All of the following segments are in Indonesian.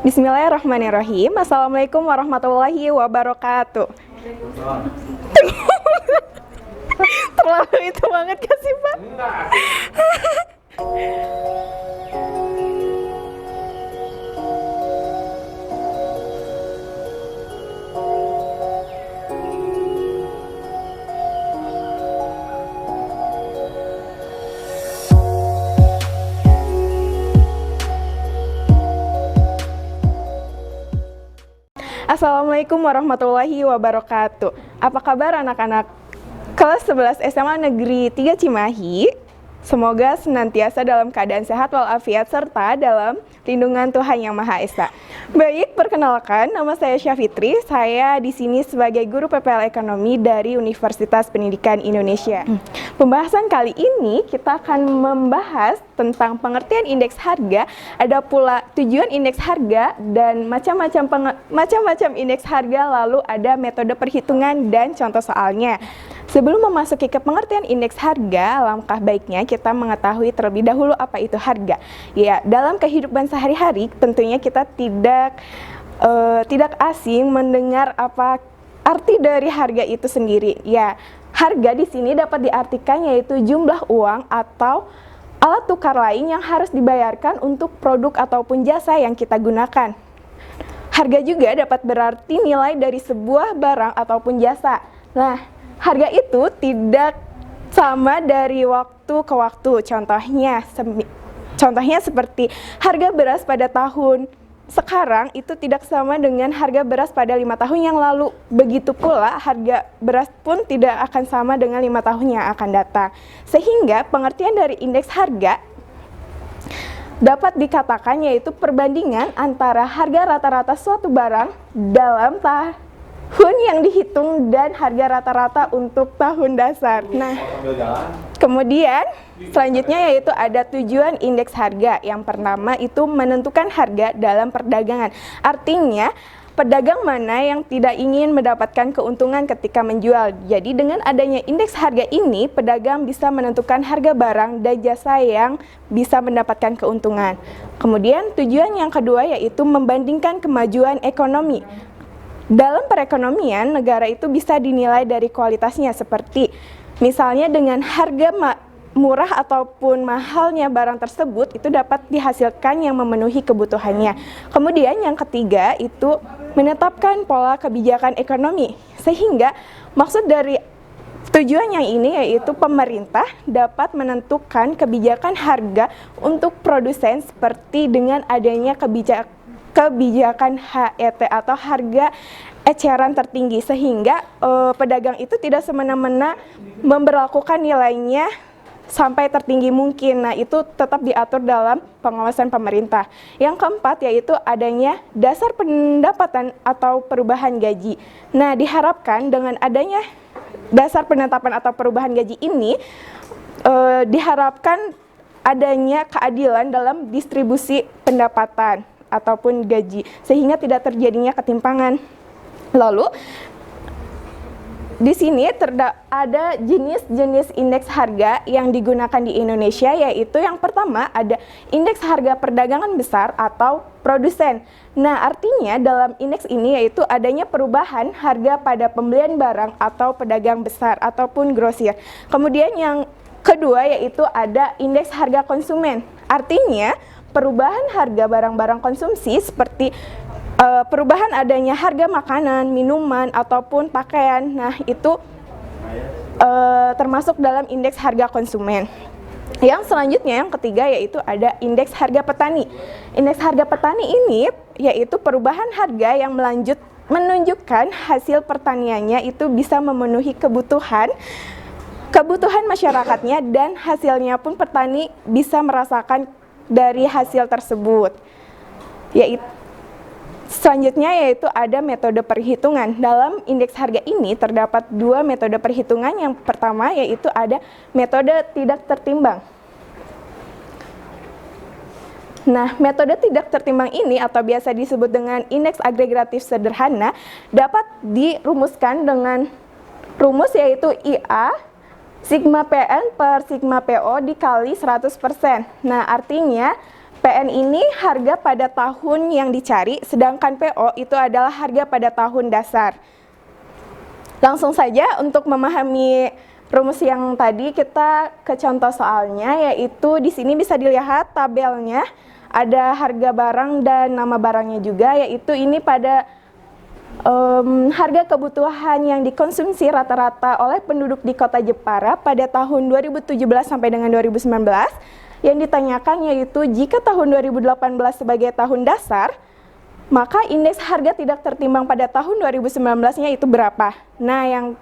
Bismillahirrahmanirrahim. Assalamualaikum warahmatullahi wabarakatuh. Terlalu itu banget gak sih, Pak? Assalamualaikum warahmatullahi wabarakatuh. Apa kabar anak-anak kelas 11 SMA Negeri 3 Cimahi? Semoga senantiasa dalam keadaan sehat walafiat serta dalam lindungan Tuhan Yang Maha Esa. Baik, perkenalkan, nama saya Syafitri. Saya di sini sebagai guru PPL Ekonomi dari Universitas Pendidikan Indonesia. Pembahasan kali ini kita akan membahas tentang pengertian indeks harga, ada pula tujuan indeks harga dan macam-macam indeks harga, lalu ada metode perhitungan dan contoh soalnya. Sebelum memasuki ke pengertian indeks harga, alangkah baiknya kita mengetahui terlebih dahulu apa itu harga. Ya, dalam kehidupan sehari-hari tentunya kita tidak asing mendengar apa arti dari harga itu sendiri. Ya, harga di sini dapat diartikan yaitu jumlah uang atau alat tukar lain yang harus dibayarkan untuk produk ataupun jasa yang kita gunakan. Harga juga dapat berarti nilai dari sebuah barang ataupun jasa. Nah, harga itu tidak sama dari waktu ke waktu. Contohnya seperti harga beras pada tahun sekarang itu tidak sama dengan harga beras pada 5 tahun yang lalu. Begitu pula harga beras pun tidak akan sama dengan 5 tahun yang akan datang. Sehingga pengertian dari indeks harga dapat dikatakan yaitu perbandingan antara harga rata-rata suatu barang dalam tahun yang dihitung dan harga rata-rata untuk tahun dasar. Nah, kemudian selanjutnya yaitu ada tujuan indeks harga. Yang pertama itu menentukan harga dalam perdagangan. Artinya, pedagang mana yang tidak ingin mendapatkan keuntungan ketika menjual. Jadi dengan adanya indeks harga ini, pedagang bisa menentukan harga barang dan jasa yang bisa mendapatkan keuntungan. Kemudian tujuan yang kedua yaitu membandingkan kemajuan ekonomi. Dalam perekonomian, negara itu bisa dinilai dari kualitasnya seperti misalnya dengan harga murah ataupun mahalnya barang tersebut itu dapat dihasilkan yang memenuhi kebutuhannya. Kemudian yang ketiga itu menetapkan pola kebijakan ekonomi, sehingga maksud dari tujuan yang ini yaitu pemerintah dapat menentukan kebijakan harga untuk produsen seperti dengan adanya kebijakan HET atau harga eceran tertinggi, sehingga pedagang itu tidak semena-mena memberlakukan nilainya sampai tertinggi mungkin. Nah, itu tetap diatur dalam pengawasan pemerintah. Yang keempat yaitu adanya dasar pendapatan atau perubahan gaji. Nah, diharapkan dengan adanya dasar penetapan atau perubahan gaji ini diharapkan adanya keadilan dalam distribusi pendapatan ataupun gaji, sehingga tidak terjadinya ketimpangan. Lalu di sini ada jenis-jenis indeks harga yang digunakan di Indonesia, yaitu yang pertama ada indeks harga perdagangan besar atau produsen. Nah, artinya dalam indeks ini yaitu adanya perubahan harga pada pembelian barang atau pedagang besar ataupun grosir. Kemudian yang kedua yaitu ada indeks harga konsumen. Artinya perubahan harga barang-barang konsumsi seperti perubahan adanya harga makanan, minuman, ataupun pakaian. Nah, itu termasuk dalam indeks harga konsumen. Yang selanjutnya, yang ketiga, yaitu ada indeks harga petani. Indeks harga petani ini yaitu perubahan harga yang menunjukkan hasil pertaniannya itu bisa memenuhi kebutuhan masyarakatnya, dan hasilnya pun petani bisa merasakan dari hasil tersebut. Selanjutnya yaitu ada metode perhitungan. Dalam indeks harga ini terdapat dua metode perhitungan. Yang pertama yaitu ada metode tidak tertimbang. Nah, metode tidak tertimbang ini atau biasa disebut dengan indeks agregatif sederhana dapat dirumuskan dengan rumus yaitu IA sigma PN per sigma PO dikali 100%. Nah, artinya PN ini harga pada tahun yang dicari, sedangkan PO itu adalah harga pada tahun dasar. Langsung saja untuk memahami rumus yang tadi kita ke contoh soalnya, yaitu di sini bisa dilihat tabelnya, ada harga barang dan nama barangnya juga, yaitu ini pada harga kebutuhan yang dikonsumsi rata-rata oleh penduduk di kota Jepara pada tahun 2017 sampai dengan 2019. Yang ditanyakan yaitu jika tahun 2018 sebagai tahun dasar, maka indeks harga tidak tertimbang pada tahun 2019-nya itu berapa? Nah, yang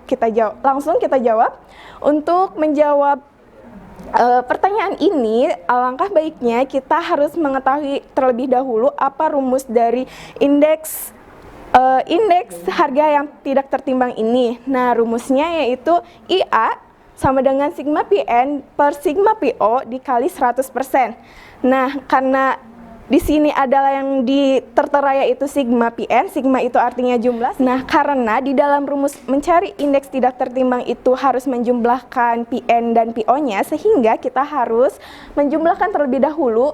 langsung kita jawab. Untuk menjawab pertanyaan ini, alangkah baiknya kita harus mengetahui terlebih dahulu apa rumus dari indeks harga yang tidak tertimbang ini. Nah, rumusnya yaitu IA sama dengan sigma PN per sigma PO dikali 100%. Nah, karena di sini adalah yang tertera yaitu sigma PN, sigma itu artinya jumlah. Nah, karena di dalam rumus mencari indeks tidak tertimbang itu harus menjumlahkan PN dan PO-nya, sehingga kita harus menjumlahkan terlebih dahulu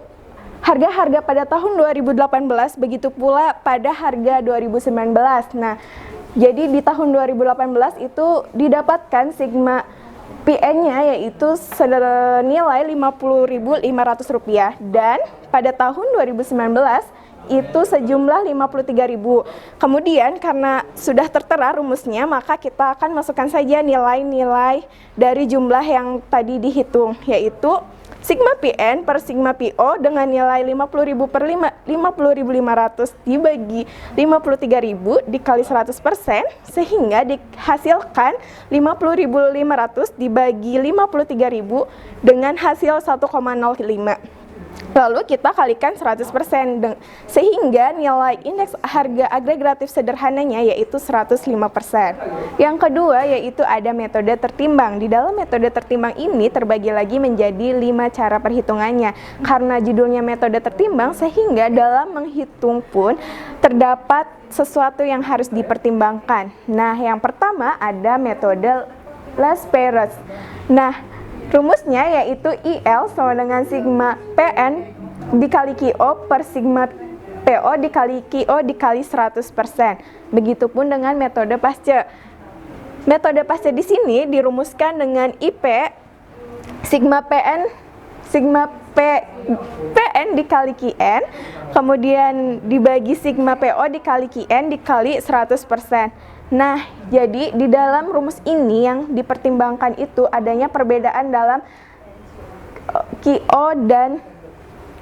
harga-harga pada tahun 2018, begitu pula pada harga 2019. Nah, jadi di tahun 2018 itu didapatkan sigma PN-nya yaitu senilai Rp50.500 dan pada tahun 2019 itu sejumlah 53.000. Kemudian karena sudah tertera rumusnya, maka kita akan masukkan saja nilai-nilai dari jumlah yang tadi dihitung, yaitu sigma PN per sigma PO dengan nilai 50.000 per 50.500 dibagi 53.000 dikali 100%, sehingga dihasilkan 50.500 dibagi 53.000 dengan hasil 1,05. Lalu kita kalikan 100%, sehingga nilai indeks harga agregatif sederhananya yaitu 105%. Yang kedua yaitu ada metode tertimbang. Di dalam metode tertimbang ini terbagi lagi menjadi 5 cara perhitungannya. Karena judulnya metode tertimbang, sehingga dalam menghitung pun terdapat sesuatu yang harus dipertimbangkan. Nah, yang pertama ada metode least squares. Nah, rumusnya yaitu IL sama dengan sigma PN dikali QO per sigma PO dikali QO dikali 100%. Begitupun dengan metode Pasce. Metode Pasce di sini dirumuskan dengan IP sigma PN dikali QN, kemudian dibagi sigma PO dikali QN dikali 100%. Nah, jadi di dalam rumus ini yang dipertimbangkan itu adanya perbedaan dalam QO dan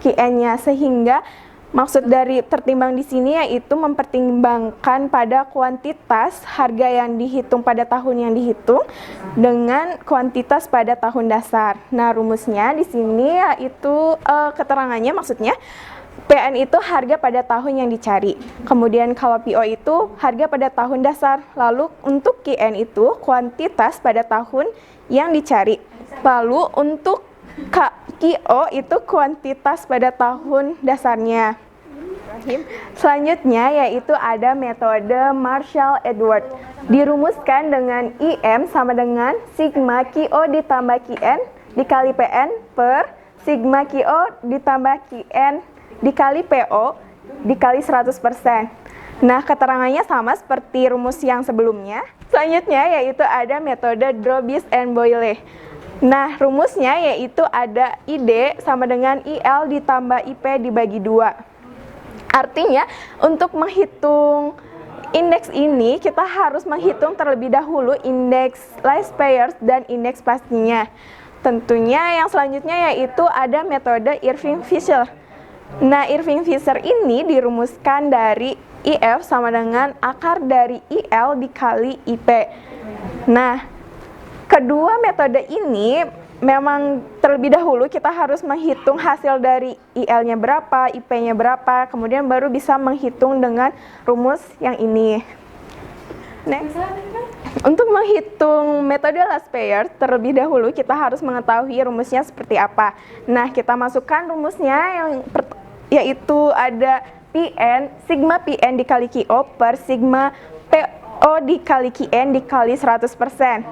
QN-nya, sehingga maksud dari tertimbang di sini yaitu mempertimbangkan pada kuantitas harga yang dihitung pada tahun yang dihitung dengan kuantitas pada tahun dasar. Nah, rumusnya di sini yaitu keterangannya maksudnya PN itu harga pada tahun yang dicari. Kemudian kalau PO itu harga pada tahun dasar. Lalu untuk QN itu kuantitas pada tahun yang dicari. Lalu untuk QO itu kuantitas pada tahun dasarnya. Selanjutnya yaitu ada metode Marshall-Edwards. Dirumuskan dengan IM sama dengan sigma QO ditambah QN dikali PN per sigma QO ditambah QN dikali PO dikali 100%. Nah, keterangannya sama seperti rumus yang sebelumnya. Selanjutnya yaitu ada metode Drobis and Boyle. Nah, rumusnya yaitu ada ID sama dengan IL ditambah IP dibagi 2. Artinya, untuk menghitung indeks ini, kita harus menghitung terlebih dahulu indeks least squares dan indeks pastinya. Tentunya yang selanjutnya yaitu ada metode Irving-Fisher. Nah, Irving-Fisher ini dirumuskan dari IF sama dengan akar dari IL dikali IP. Nah, kedua metode ini memang terlebih dahulu kita harus menghitung hasil dari IL-nya berapa, IP-nya berapa, kemudian baru bisa menghitung dengan rumus yang ini. Next. Untuk menghitung metode least squares, terlebih dahulu kita harus mengetahui rumusnya seperti apa. Nah, kita masukkan rumusnya yaitu ada sigma PN dikali QO per sigma PO dikali QN dikali 100%.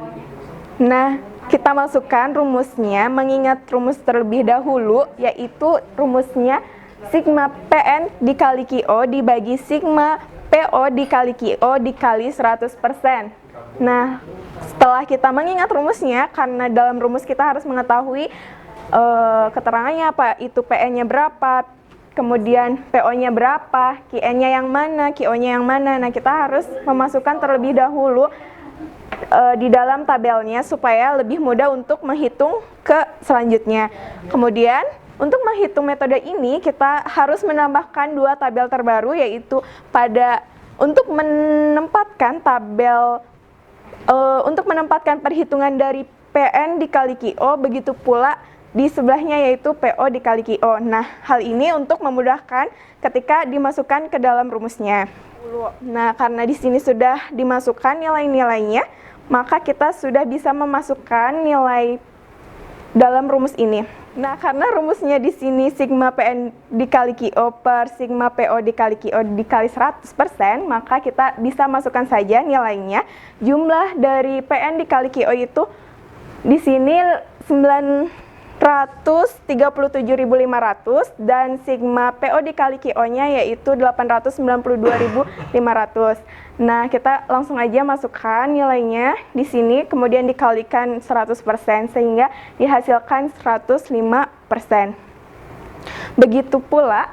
Nah, kita masukkan rumusnya mengingat rumus terlebih dahulu, yaitu rumusnya sigma PN dikali QO dibagi sigma PO dikali QO dikali 100%. Nah, setelah kita mengingat rumusnya, karena dalam rumus kita harus mengetahui keterangannya apa, itu PN-nya berapa, kemudian PO-nya berapa, QN-nya yang mana, QO-nya yang mana. Nah, kita harus memasukkan terlebih dahulu di dalam tabelnya supaya lebih mudah untuk menghitung ke selanjutnya. Kemudian, untuk menghitung metode ini, kita harus menambahkan dua tabel terbaru, yaitu untuk menempatkan untuk menempatkan perhitungan dari PN dikali QO, begitu pula di sebelahnya yaitu PO dikali QO. Nah, hal ini untuk memudahkan ketika dimasukkan ke dalam rumusnya. Nah, karena di sini sudah dimasukkan nilai-nilainya, maka kita sudah bisa memasukkan nilai dalam rumus ini. Nah, karena rumusnya di sini sigma PN dikali QO per sigma PO dikali QO dikali 100%, maka kita bisa masukkan saja nilainya. Jumlah dari PN dikali QO itu di sini 937.500 dan sigma PO dikali QO-nya yaitu 892.500. Nah, kita langsung aja masukkan nilainya di sini, kemudian dikalikan 100% sehingga dihasilkan 105%. Begitu pula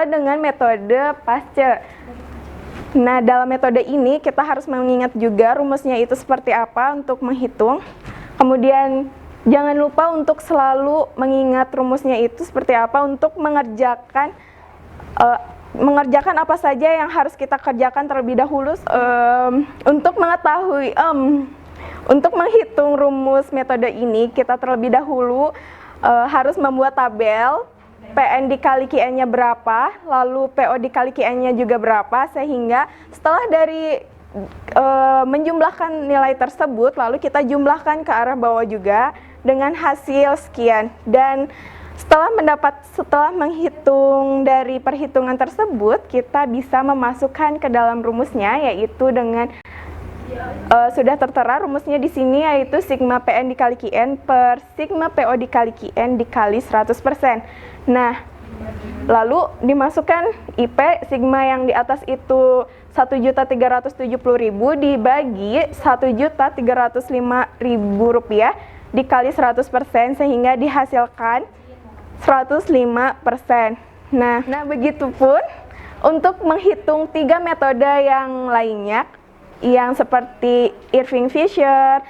dengan metode Pasce. Nah, dalam metode ini kita harus mengingat juga rumusnya itu seperti apa untuk menghitung. Kemudian jangan lupa untuk selalu mengingat rumusnya itu seperti apa untuk mengerjakan apa saja yang harus kita kerjakan terlebih dahulu. Untuk menghitung rumus metode ini, kita terlebih dahulu harus membuat tabel PN dikali QN-nya berapa, lalu PO dikali QN-nya juga berapa, sehingga setelah dari menjumlahkan nilai tersebut, lalu kita jumlahkan ke arah bawah juga dengan hasil sekian. Dan setelah menghitung dari perhitungan tersebut, kita bisa memasukkan ke dalam rumusnya, yaitu dengan sudah tertera rumusnya di sini, yaitu sigma PN dikali QN per sigma PO dikali QN dikali 100%. Nah, lalu dimasukkan IP sigma yang di atas itu 1.370.000 dibagi 1.305.000 rupiah dikali 100% sehingga dihasilkan 105%. Nah, begitupun untuk menghitung 3 metode yang lainnya yang seperti Irving Fisher,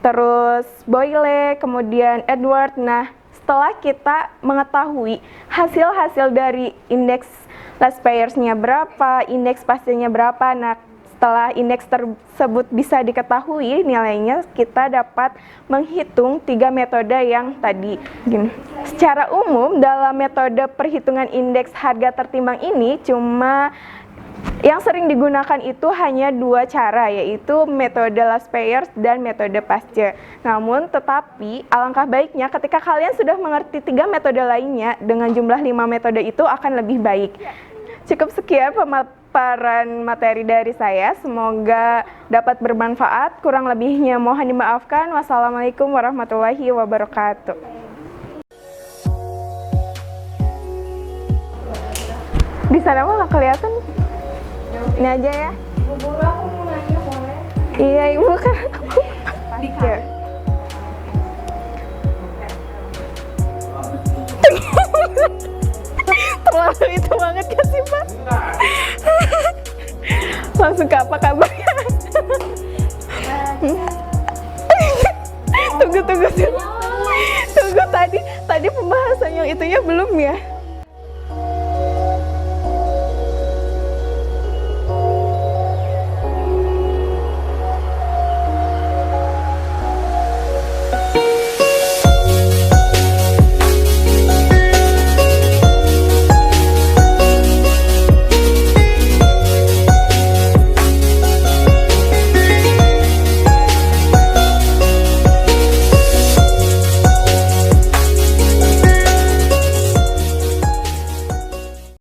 terus Boyle, kemudian Edward. Nah, setelah kita mengetahui hasil-hasil dari indeks last pairs-nya berapa, indeks Pasce-nya berapa, nah setelah indeks tersebut bisa diketahui nilainya, kita dapat menghitung 3 metode yang tadi. Secara umum dalam metode perhitungan indeks harga tertimbang ini cuma yang sering digunakan itu hanya 2 cara, yaitu metode last pairs dan metode Pasce. Namun tetapi alangkah baiknya ketika kalian sudah mengerti 3 metode lainnya dengan jumlah 5 metode itu akan lebih baik. Cukup sekian pemaparan materi dari saya, semoga dapat bermanfaat. Kurang lebihnya mohon dimaafkan. Wassalamualaikum warahmatullahi wabarakatuh. Di sana mah nggak kelihatan. Ini aja ya. Ibu aku mau nanya boleh? Iya, Ibu kan. Pasce. Terlalu itu banget kan sih, Pak? Langsung ke apa kabarnya? Tunggu tadi pembahasan yang itunya belum ya?